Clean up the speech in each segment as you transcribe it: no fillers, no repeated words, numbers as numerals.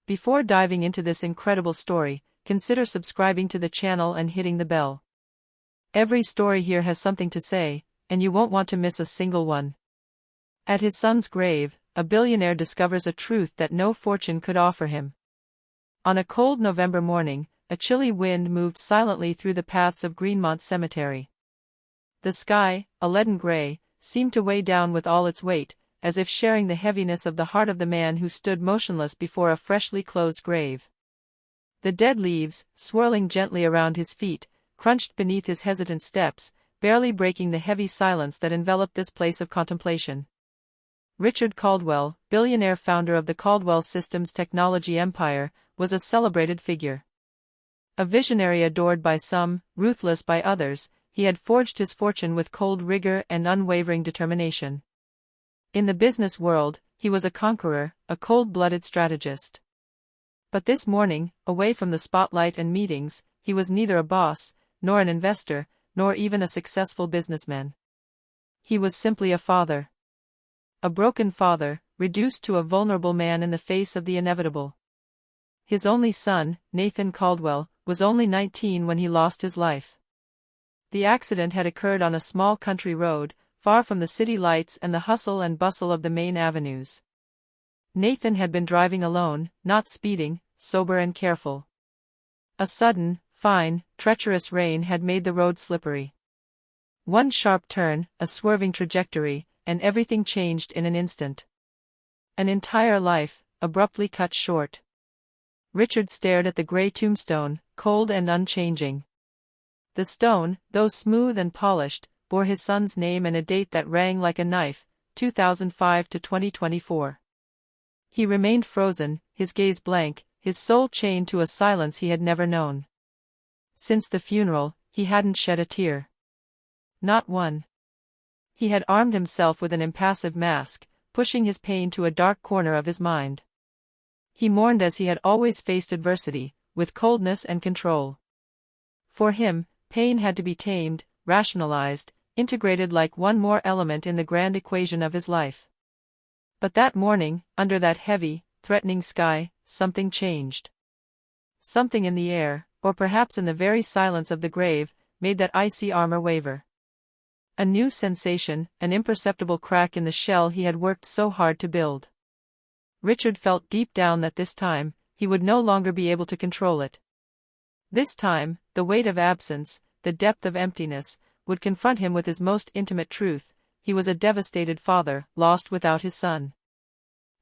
Before diving into this incredible story, consider subscribing to the channel and hitting the bell. Every story here has something to say, and you won't want to miss a single one. At his son's grave, a billionaire discovers a truth that no fortune could offer him. On a cold November morning, a chilly wind moved silently through the paths of Greenmont Cemetery. The sky, a leaden gray, seemed to weigh down with all its weight, as if sharing the heaviness of the heart of the man who stood motionless before a freshly closed grave. The dead leaves, swirling gently around his feet, crunched beneath his hesitant steps, barely breaking the heavy silence that enveloped this place of contemplation. Richard Caldwell, billionaire founder of the Caldwell Systems technology empire, was a celebrated figure. A visionary adored by some, ruthless by others, he had forged his fortune with cold rigor and unwavering determination. In the business world, he was a conqueror, a cold-blooded strategist. But this morning, away from the spotlight and meetings, he was neither a boss, nor an investor, nor even a successful businessman. He was simply a father. A broken father, reduced to a vulnerable man in the face of the inevitable. His only son, Nathan Caldwell, was only 19 when he lost his life. The accident had occurred on a small country road, far from the city lights and the hustle and bustle of the main avenues. Nathan had been driving alone, not speeding, sober and careful. A sudden, fine, treacherous rain had made the road slippery. One sharp turn, a swerving trajectory, and everything changed in an instant. An entire life, abruptly cut short. Richard stared at the gray tombstone, cold and unchanging. The stone, though smooth and polished, bore his son's name and a date that rang like a knife, 2005 to 2024. He remained frozen, his gaze blank, his soul chained to a silence he had never known. Since the funeral, he hadn't shed a tear. Not one. He had armed himself with an impassive mask, pushing his pain to a dark corner of his mind. He mourned as he had always faced adversity, with coldness and control. For him, pain had to be tamed, rationalized, integrated like one more element in the grand equation of his life. But that morning, under that heavy, threatening sky, something changed. Something in the air, or perhaps in the very silence of the grave, made that icy armor waver. A new sensation, an imperceptible crack in the shell he had worked so hard to build. Richard felt deep down that this time, he would no longer be able to control it. This time, the weight of absence, the depth of emptiness, would confront him with his most intimate truth. He was a devastated father, lost without his son.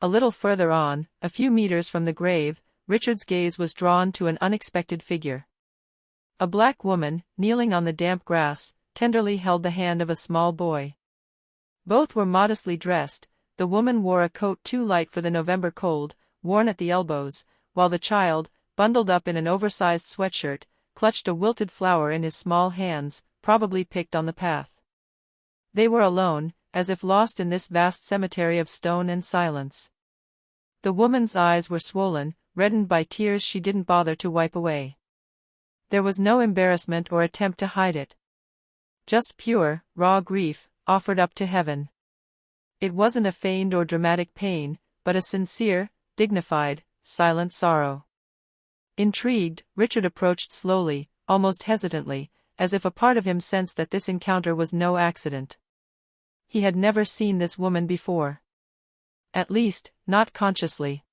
A little further on, a few meters from the grave, Richard's gaze was drawn to an unexpected figure. A black woman, kneeling on the damp grass, tenderly held the hand of a small boy. Both were modestly dressed. The woman wore a coat too light for the November cold, worn at the elbows, while the child, bundled up in an oversized sweatshirt, clutched a wilted flower in his small hands, probably picked on the path. They were alone, as if lost in this vast cemetery of stone and silence. The woman's eyes were swollen, reddened by tears she didn't bother to wipe away. There was no embarrassment or attempt to hide it. Just pure, raw grief, offered up to heaven. It wasn't a feigned or dramatic pain, but a sincere, dignified, silent sorrow. Intrigued, Richard approached slowly, almost hesitantly, as if a part of him sensed that this encounter was no accident. He had never seen this woman before. At least, not consciously.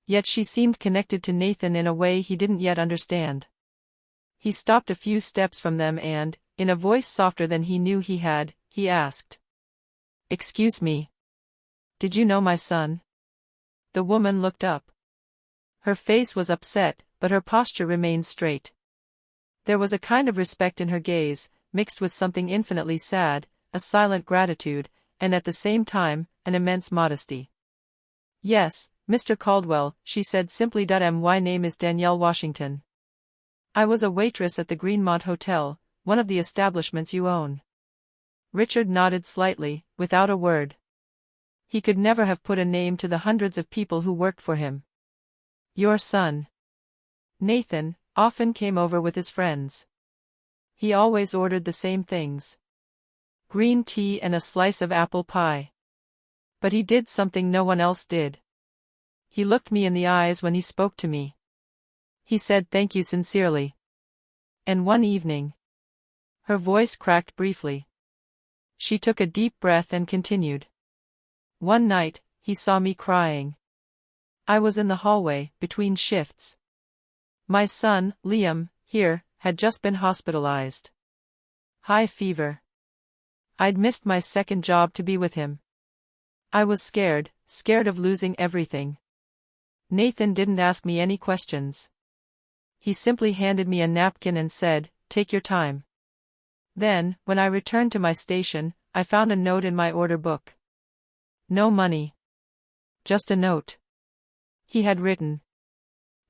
Yet she seemed connected to Nathan in a way he didn't yet understand. He stopped a few steps from them and, in a voice softer than he knew he had, he asked, "Excuse me. Did you know my son?" The woman looked up. Her face was upset, but her posture remained straight. There was a kind of respect in her gaze, mixed with something infinitely sad, a silent gratitude, and at the same time, an immense modesty. "Yes, Mr. Caldwell," she said simply. "My name is Danielle Washington. I was a waitress at the Greenmont Hotel, one of the establishments you own." Richard nodded slightly, without a word. He could never have put a name to the hundreds of people who worked for him. "Your son, Nathan, often came over with his friends. He always ordered the same things. Green tea and a slice of apple pie. But he did something no one else did. He looked me in the eyes when he spoke to me. He said thank you sincerely. And one evening. Her voice cracked briefly. She took a deep breath and continued. One night, he saw me crying. I was in the hallway, between shifts. My son, Liam, here, had just been hospitalized. High fever. I'd missed my second job to be with him. I was scared of losing everything. Nathan didn't ask me any questions. He simply handed me a napkin and said, "Take your time." Then, when I returned to my station, I found a note in my order book. No money. Just a note. He had written.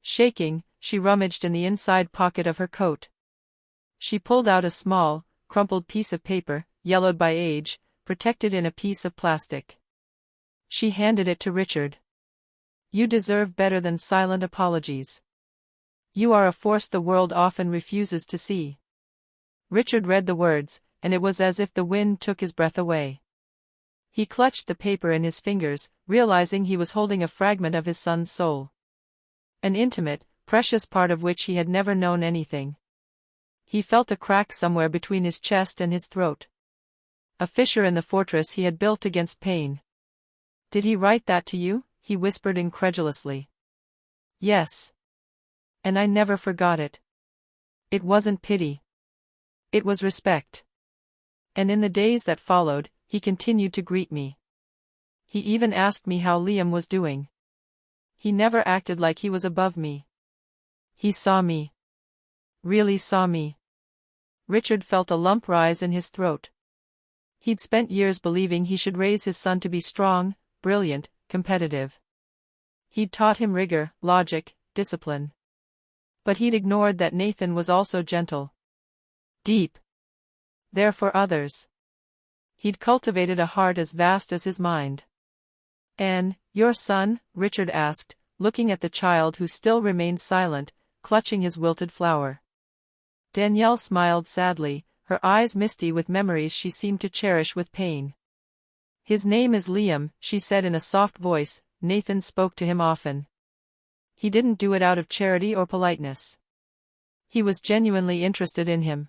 Shaking, she rummaged in the inside pocket of her coat. She pulled out a small, crumpled piece of paper, yellowed by age, protected in a piece of plastic. She handed it to Richard. You deserve better than silent apologies. You are a force the world often refuses to see. Richard read the words, and it was as if the wind took his breath away. He clutched the paper in his fingers, realizing he was holding a fragment of his son's soul. An intimate, precious part of which he had never known anything. He felt a crack somewhere between his chest and his throat. A fissure in the fortress he had built against pain. Did he write that to you? He whispered incredulously. Yes. And I never forgot it. It wasn't pity. It was respect. And in the days that followed, he continued to greet me. He even asked me how Liam was doing. He never acted like he was above me. He saw me. Really saw me. Richard felt a lump rise in his throat. He'd spent years believing he should raise his son to be strong, brilliant, competitive. He'd taught him rigor, logic, discipline. But he'd ignored that Nathan was also gentle. Deep. There for others. He'd cultivated a heart as vast as his mind. And, your son? Richard asked, looking at the child who still remained silent, clutching his wilted flower. Danielle smiled sadly, her eyes misty with memories she seemed to cherish with pain. His name is Liam, she said in a soft voice. Nathan spoke to him often. He didn't do it out of charity or politeness. He was genuinely interested in him.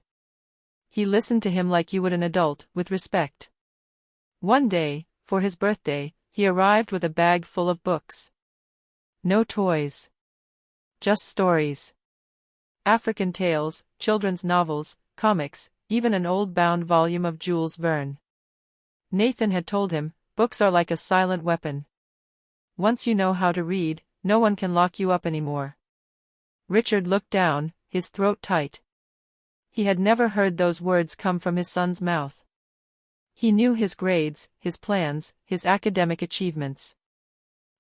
He listened to him like you would an adult, with respect. One day, for his birthday, he arrived with a bag full of books. No toys. Just stories. African tales, children's novels, comics, even an old bound volume of Jules Verne. Nathan had told him, books are like a silent weapon. Once you know how to read, no one can lock you up anymore. Richard looked down, his throat tight. He had never heard those words come from his son's mouth. He knew his grades, his plans, his academic achievements.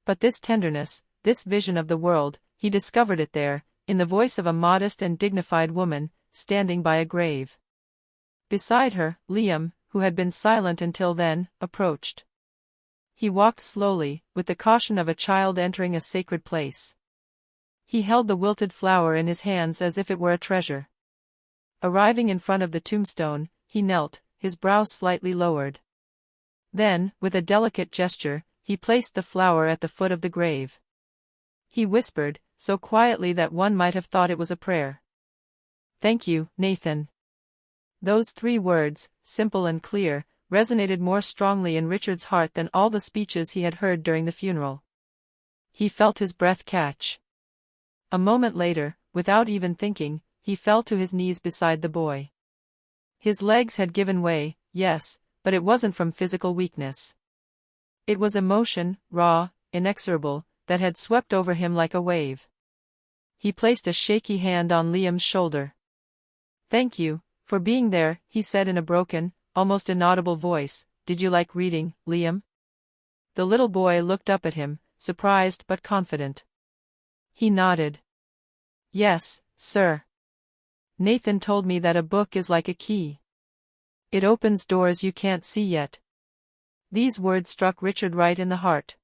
But this tenderness, this vision of the world, he discovered it there, in the voice of a modest and dignified woman, standing by a grave. Beside her, Liam, who had been silent until then, approached. He walked slowly, with the caution of a child entering a sacred place. He held the wilted flower in his hands as if it were a treasure. Arriving in front of the tombstone, he knelt, his brow slightly lowered. Then, with a delicate gesture, he placed the flower at the foot of the grave. He whispered, so quietly that one might have thought it was a prayer. Thank you, Nathan. Those 3 words, simple and clear, resonated more strongly in Richard's heart than all the speeches he had heard during the funeral. He felt his breath catch. A moment later, without even thinking, he fell to his knees beside the boy. His legs had given way, yes, but it wasn't from physical weakness. It was emotion, raw, inexorable, that had swept over him like a wave. He placed a shaky hand on Liam's shoulder. Thank you, for being there, he said in a broken, almost inaudible voice. Did you like reading, Liam? The little boy looked up at him, surprised but confident. He nodded. Yes, sir. Nathan told me that a book is like a key. It opens doors you can't see yet. These words struck Richard right in the heart.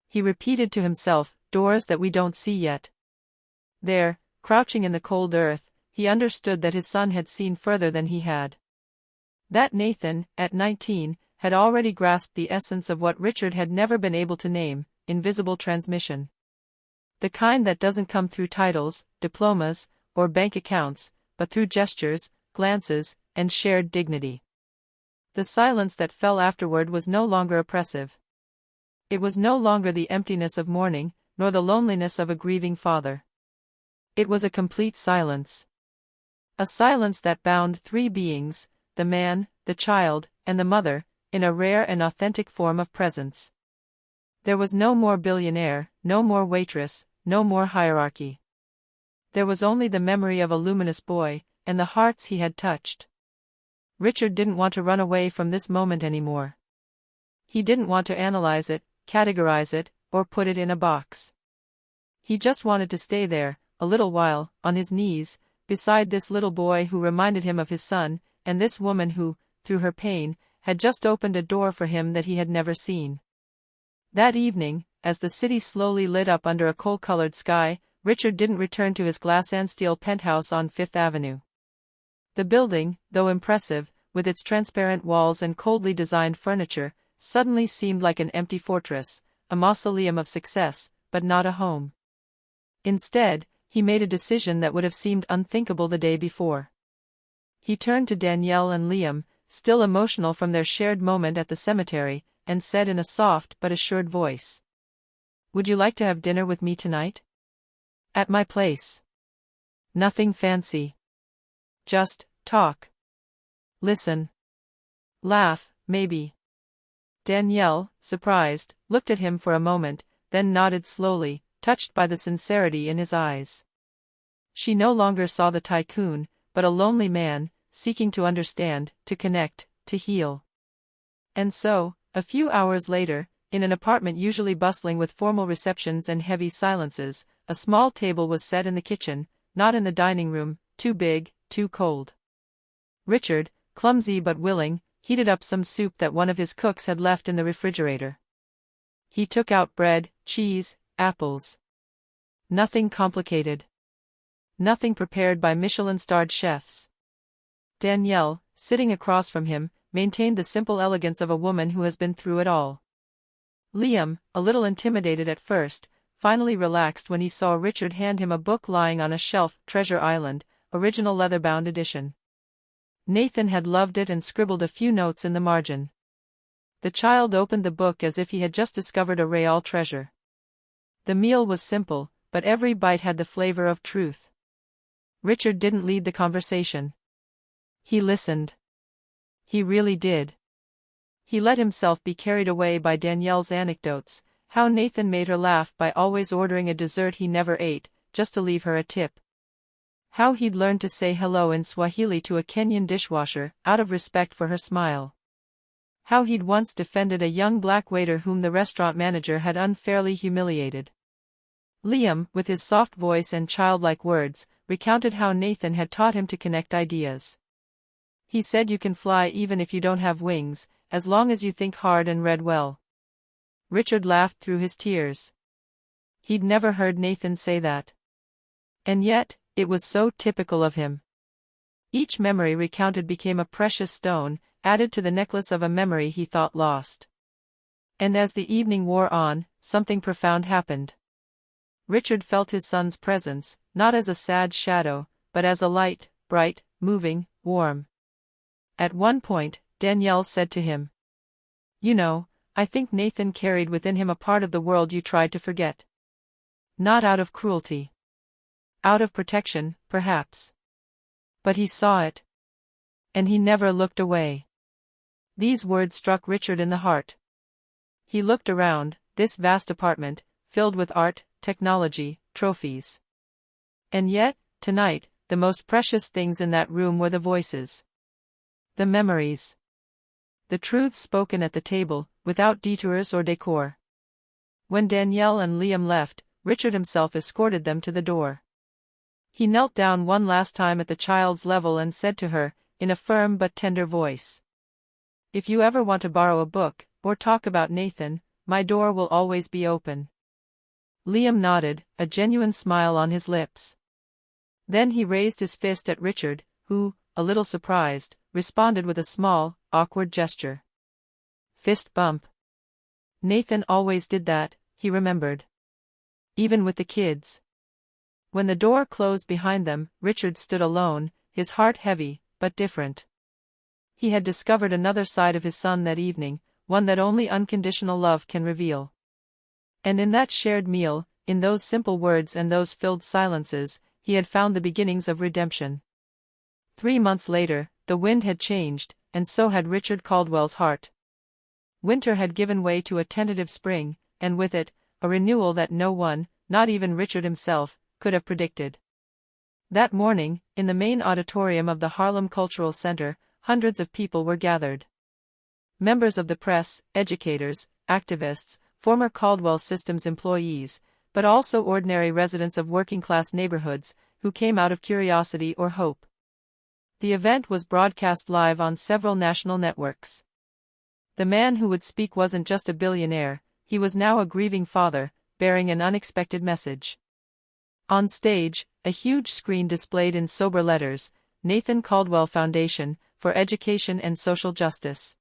He repeated to himself, doors that we don't see yet. There, crouching in the cold earth, he understood that his son had seen further than he had. That Nathan, at 19, had already grasped the essence of what Richard had never been able to name, invisible transmission. The kind that doesn't come through titles, diplomas, or bank accounts, but through gestures, glances, and shared dignity. The silence that fell afterward was no longer oppressive. It was no longer the emptiness of mourning, nor the loneliness of a grieving father. It was a complete silence. A silence that bound three beings, the man, the child, and the mother, in a rare and authentic form of presence. There was no more billionaire, no more waitress, no more hierarchy. There was only the memory of a luminous boy, and the hearts he had touched. Richard didn't want to run away from this moment anymore. He didn't want to analyze it, categorize it, or put it in a box. He just wanted to stay there, a little while, on his knees, beside this little boy who reminded him of his son, and this woman who, through her pain, had just opened a door for him that he had never seen. That evening, as the city slowly lit up under a coal-colored sky, Richard didn't return to his glass and steel penthouse on Fifth Avenue. The building, though impressive, with its transparent walls and coldly designed furniture, suddenly seemed like an empty fortress, a mausoleum of success, but not a home. Instead, he made a decision that would have seemed unthinkable the day before. He turned to Danielle and Liam, still emotional from their shared moment at the cemetery, and said in a soft but assured voice, "Would you like to have dinner with me tonight? At my place. Nothing fancy. Just talk. Listen. Laugh, maybe." Danielle, surprised, looked at him for a moment, then nodded slowly, touched by the sincerity in his eyes. She no longer saw the tycoon, but a lonely man, seeking to understand, to connect, to heal. And so, a few hours later, in an apartment usually bustling with formal receptions and heavy silences, a small table was set in the kitchen, not in the dining room, too big, too cold. Richard, clumsy but willing, heated up some soup that one of his cooks had left in the refrigerator. He took out bread, cheese, apples. Nothing complicated. Nothing prepared by Michelin-starred chefs. Danielle, sitting across from him, maintained the simple elegance of a woman who has been through it all. Liam, a little intimidated at first, finally relaxed when he saw Richard hand him a book lying on a shelf, Treasure Island, original leather-bound edition. Nathan had loved it and scribbled a few notes in the margin. The child opened the book as if he had just discovered a real treasure. The meal was simple, but every bite had the flavor of truth. Richard didn't lead the conversation. He listened. He really did. He let himself be carried away by Danielle's anecdotes, how Nathan made her laugh by always ordering a dessert he never ate, just to leave her a tip. How he'd learned to say hello in Swahili to a Kenyan dishwasher, out of respect for her smile. How he'd once defended a young black waiter whom the restaurant manager had unfairly humiliated. Liam, with his soft voice and childlike words, recounted how Nathan had taught him to connect ideas. He said you can fly even if you don't have wings, as long as you think hard and read well. Richard laughed through his tears. He'd never heard Nathan say that. And yet, it was so typical of him. Each memory recounted became a precious stone, added to the necklace of a memory he thought lost. And as the evening wore on, something profound happened. Richard felt his son's presence, not as a sad shadow, but as a light, bright, moving, warm. At one point, Danielle said to him, "You know, I think Nathan carried within him a part of the world you tried to forget. Not out of cruelty. Out of protection, perhaps. But he saw it. And he never looked away." These words struck Richard in the heart. He looked around, this vast apartment, filled with art, technology, trophies. And yet, tonight, the most precious things in that room were the voices. The memories. The truths spoken at the table, without detours or decor. When Danielle and Liam left, Richard himself escorted them to the door. He knelt down one last time at the child's level and said to her, in a firm but tender voice, "If you ever want to borrow a book, or talk about Nathan, my door will always be open." Liam nodded, a genuine smile on his lips. Then he raised his fist at Richard, who, a little surprised, responded with a small, awkward gesture. Fist bump. Nathan always did that, he remembered. Even with the kids. When the door closed behind them, Richard stood alone, his heart heavy, but different. He had discovered another side of his son that evening, one that only unconditional love can reveal. And in that shared meal, in those simple words and those filled silences, he had found the beginnings of redemption. 3 months later, the wind had changed, and so had Richard Caldwell's heart. Winter had given way to a tentative spring, and with it, a renewal that no one, not even Richard himself, could have predicted. That morning, in the main auditorium of the Harlem Cultural Center, hundreds of people were gathered. Members of the press, educators, activists, former Caldwell Systems employees, but also ordinary residents of working-class neighborhoods, who came out of curiosity or hope. The event was broadcast live on several national networks. The man who would speak wasn't just a billionaire, he was now a grieving father, bearing an unexpected message. On stage, a huge screen displayed in sober letters, Nathan Caldwell Foundation, for Education and Social Justice.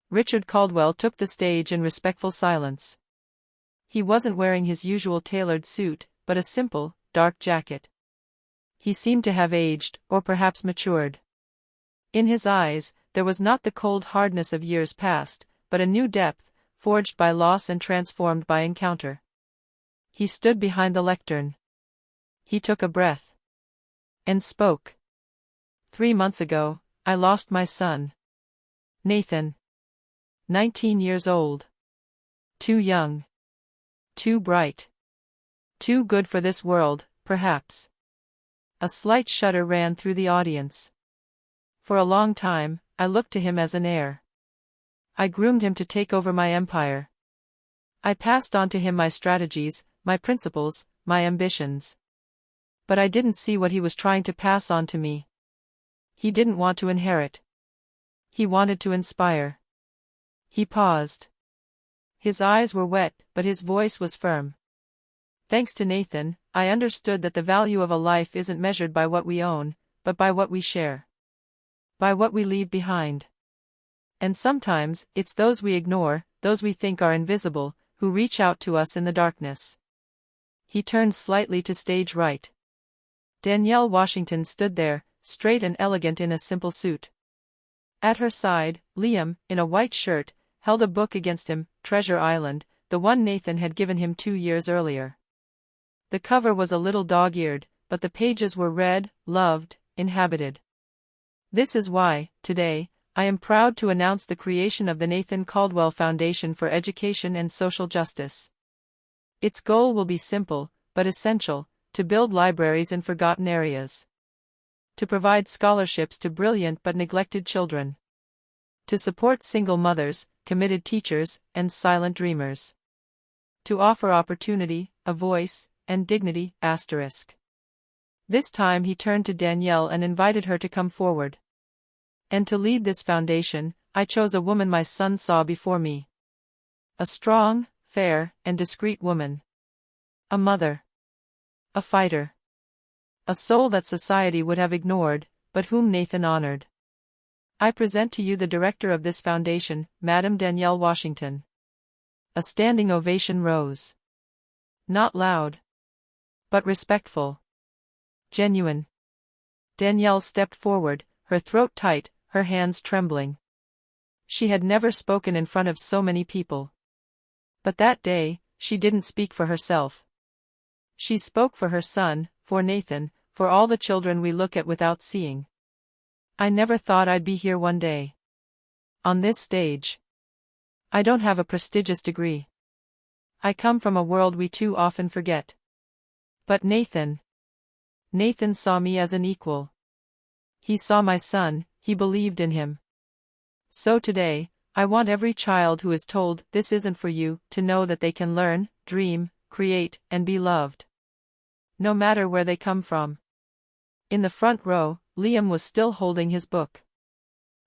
Richard Caldwell took the stage in respectful silence. He wasn't wearing his usual tailored suit, but a simple, dark jacket. He seemed to have aged, or perhaps matured. In his eyes, there was not the cold hardness of years past, but a new depth, forged by loss and transformed by encounter. He stood behind the lectern. He took a breath. And spoke. 3 months ago, I lost my son. Nathan. 19 years old. Too young. Too bright. Too good for this world, perhaps. A slight shudder ran through the audience. For a long time, I looked to him as an heir. I groomed him to take over my empire. I passed on to him my strategies, my principles, my ambitions. But I didn't see what he was trying to pass on to me. He didn't want to inherit. He wanted to inspire. He paused. His eyes were wet, but his voice was firm. Thanks to Nathan, I understood that the value of a life isn't measured by what we own, but by what we share. By what we leave behind. And sometimes, it's those we ignore, those we think are invisible, who reach out to us in the darkness. He turned slightly to stage right. Danielle Washington stood there, straight and elegant in a simple suit. At her side, Liam, in a white shirt, held a book against him, Treasure Island, the one Nathan had given him 2 years earlier. The cover was a little dog-eared, but the pages were read, loved, inhabited. This is why, today, I am proud to announce the creation of the Nathan Caldwell Foundation for Education and Social Justice. Its goal will be simple, but essential, to build libraries in forgotten areas. To provide scholarships to brilliant but neglected children. To support single mothers, committed teachers, and silent dreamers. To offer opportunity, a voice, and dignity, **. This time he turned to Danielle and invited her to come forward. And to lead this foundation, I chose a woman my son saw before me. A strong, fair, and discreet woman. A mother. A fighter. A soul that society would have ignored, but whom Nathan honored. I present to you the director of this foundation, Madam Danielle Washington. A standing ovation rose. Not loud. But respectful. Genuine. Danielle stepped forward, her throat tight, her hands trembling. She had never spoken in front of so many people. But that day, she didn't speak for herself. She spoke for her son, for Nathan, for all the children we look at without seeing. I never thought I'd be here one day. On this stage. I don't have a prestigious degree. I come from a world we too often forget. But Nathan saw me as an equal. He saw my son, he believed in him. So today, I want every child who is told, this isn't for you, to know that they can learn, dream, create, and be loved. No matter where they come from. In the front row, Liam was still holding his book.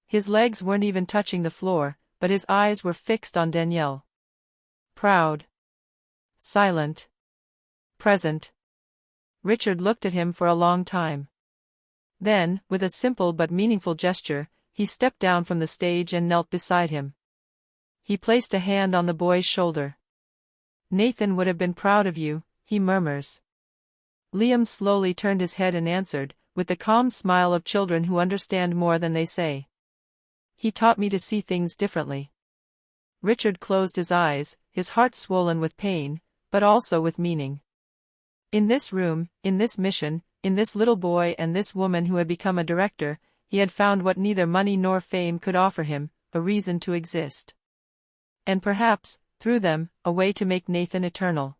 His legs weren't even touching the floor, but his eyes were fixed on Danielle. Proud. Silent. Present. Richard looked at him for a long time. Then, with a simple but meaningful gesture, he stepped down from the stage and knelt beside him. He placed a hand on the boy's shoulder. Nathan would have been proud of you, he murmurs. Liam slowly turned his head and answered, with the calm smile of children who understand more than they say. He taught me to see things differently. Richard closed his eyes, his heart swollen with pain, but also with meaning. In this room, in this mission, in this little boy and this woman who had become a director, he had found what neither money nor fame could offer him, a reason to exist. And perhaps, through them, a way to make Nathan eternal.